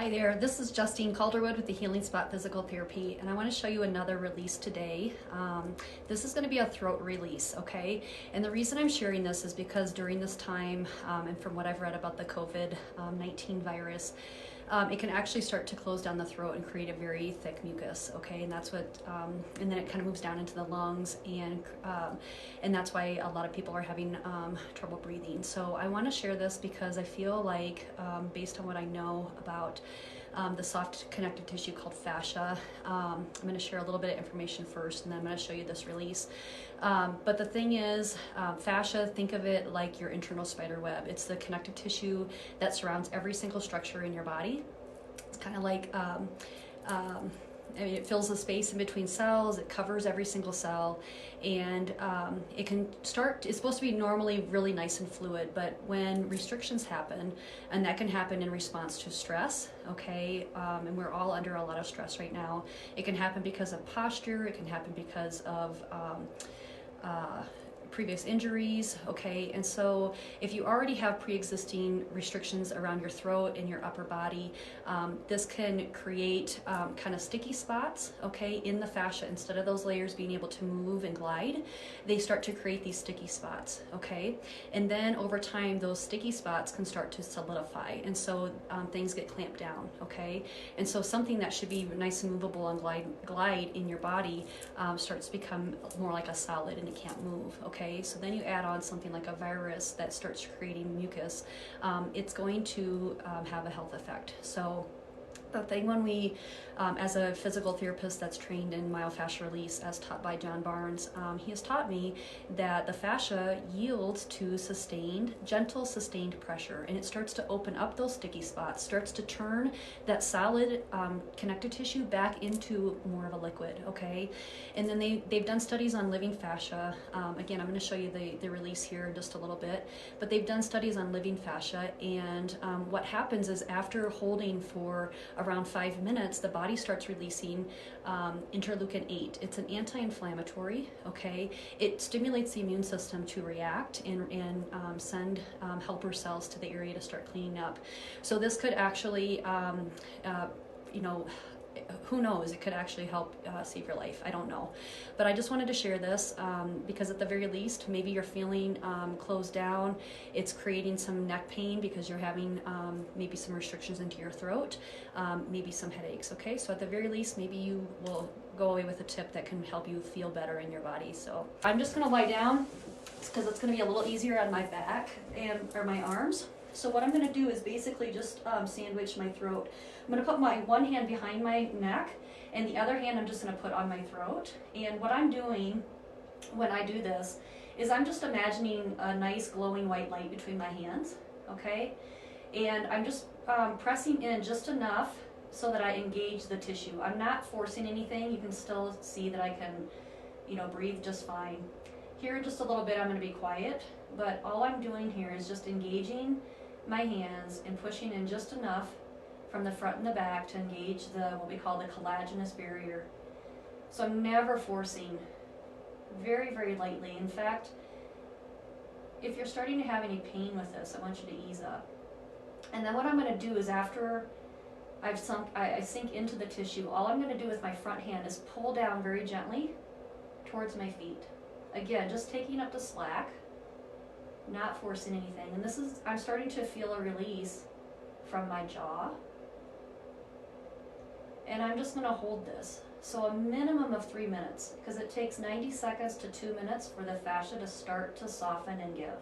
Hi there, this is Justine Calderwood with the Healing Spot Physical Therapy, and I want to show you another release today. This is going to be a throat release, okay? And the reason I'm sharing this is because during this time, and from what I've read about the COVID-19 virus, it can actually start to close down the throat and create a very thick mucus, okay? And that's what, and then it kind of moves down into the lungs, and that's why a lot of people are having trouble breathing. So I want to share this because I feel like, based on what I know about the soft connective tissue called fascia, I'm going to share a little bit of information first, and then I'm going to show you this release. But the thing is, fascia, think of it like your internal spider web. It's the connective tissue that surrounds every single structure in your body. It's kind of like, I mean, it fills the space in between cells, it covers every single cell, and it can start, it's supposed to be normally really nice and fluid, but when restrictions happen, and that can happen in response to stress, okay, and we're all under a lot of stress right now. It can happen because of posture, it can happen because of previous injuries, okay? And so if you already have pre-existing restrictions around your throat and your upper body, this can create kind of sticky spots, okay, in the fascia. Instead of those layers being able to move and glide, they start to create these sticky spots, okay? And then over time, those sticky spots can start to solidify, and so things get clamped down, okay? And so something that should be nice and movable and glide in your body starts to become more like a solid, and it can't move, okay? So then you add on something like a virus that starts creating mucus, it's going to have a health effect. So the thing when we, as a physical therapist that's trained in myofascial release, as taught by John Barnes, he has taught me that the fascia yields to gentle sustained pressure, and it starts to open up those sticky spots, starts to turn that solid connective tissue back into more of a liquid, okay? And then they've done studies on living fascia. Again, I'm going to show you the release here in just a little bit, but they've done studies on living fascia, and what happens is after holding for around 5 minutes, the body starts releasing interleukin-8. It's an anti-inflammatory, okay? It stimulates the immune system to react and send helper cells to the area to start cleaning up. So this could actually, you know, who knows, it could actually help save your life. I don't know. But I just wanted to share this because at the very least, maybe you're feeling closed down. It's creating some neck pain because you're having maybe some restrictions into your throat, maybe some headaches, okay? So at the very least, maybe you will go away with a tip that can help you feel better in your body. So I'm just gonna lie down because it's gonna be a little easier on my back or my arms. So what I'm going to do is basically just sandwich my throat. I'm going to put my one hand behind my neck, and the other hand I'm just going to put on my throat. And what I'm doing when I do this is I'm just imagining a nice glowing white light between my hands, okay? And I'm just pressing in just enough so that I engage the tissue. I'm not forcing anything. You can still see that I can, you know, breathe just fine. Here in just a little bit I'm going to be quiet, but all I'm doing here is just engaging my hands and pushing in just enough from the front and the back to engage what we call the collagenous barrier. So I'm never forcing, very, very lightly. In fact, if you're starting to have any pain with this, I want you to ease up. And then what I'm going to do is after I sink into the tissue, all I'm going to do with my front hand is pull down very gently towards my feet. Again, just taking up the slack, not forcing anything. And this is, I'm starting to feel a release from my jaw. And I'm just going to hold this. So a minimum of 3 minutes, because it takes 90 seconds to 2 minutes for the fascia to start to soften and give.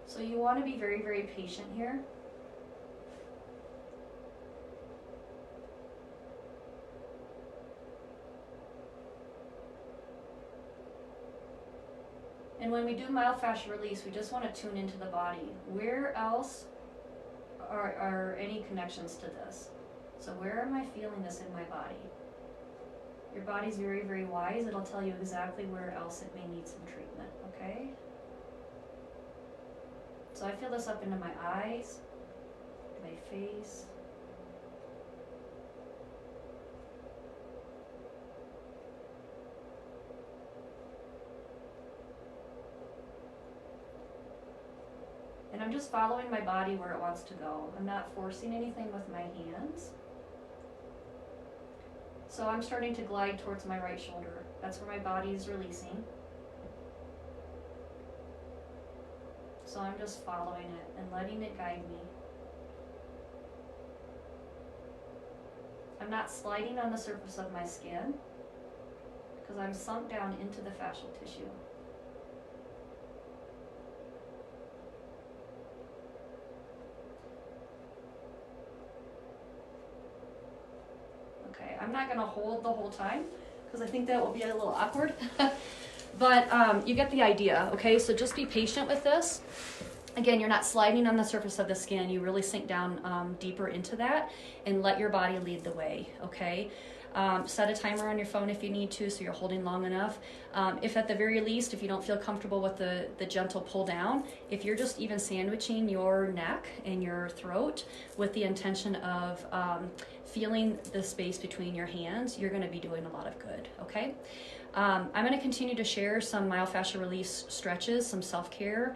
So you want to be very, very patient here. And when we do myofascial release, we just want to tune into the body. Where else are any connections to this? So where am I feeling this in my body? Your body's very, very wise. It'll tell you exactly where else it may need some treatment, okay? So I feel this up into my eyes, my face. And I'm just following my body where it wants to go. I'm not forcing anything with my hands. So I'm starting to glide towards my right shoulder. That's where my body is releasing. So I'm just following it and letting it guide me. I'm not sliding on the surface of my skin because I'm sunk down into the fascial tissue. Okay, I'm not going to hold the whole time because I think that will be a little awkward. But you get the idea, okay? So just be patient with this. Again, you're not sliding on the surface of the skin. You really sink down deeper into that and let your body lead the way, okay? Set a timer on your phone if you need to, so you're holding long enough. If at the very least, if you don't feel comfortable with the gentle pull down, if you're just even sandwiching your neck and your throat with the intention of feeling the space between your hands, you're going to be doing a lot of good, okay? I'm going to continue to share some myofascial release stretches, some self-care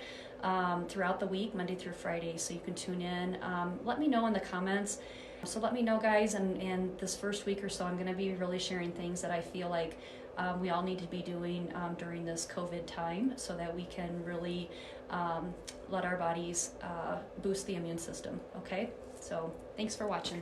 throughout the week, Monday through Friday, so you can tune in. Let me know in the comments. So let me know, guys, and this first week or so, I'm going to be really sharing things that I feel like we all need to be doing during this COVID time so that we can really let our bodies boost the immune system, okay? So thanks for watching.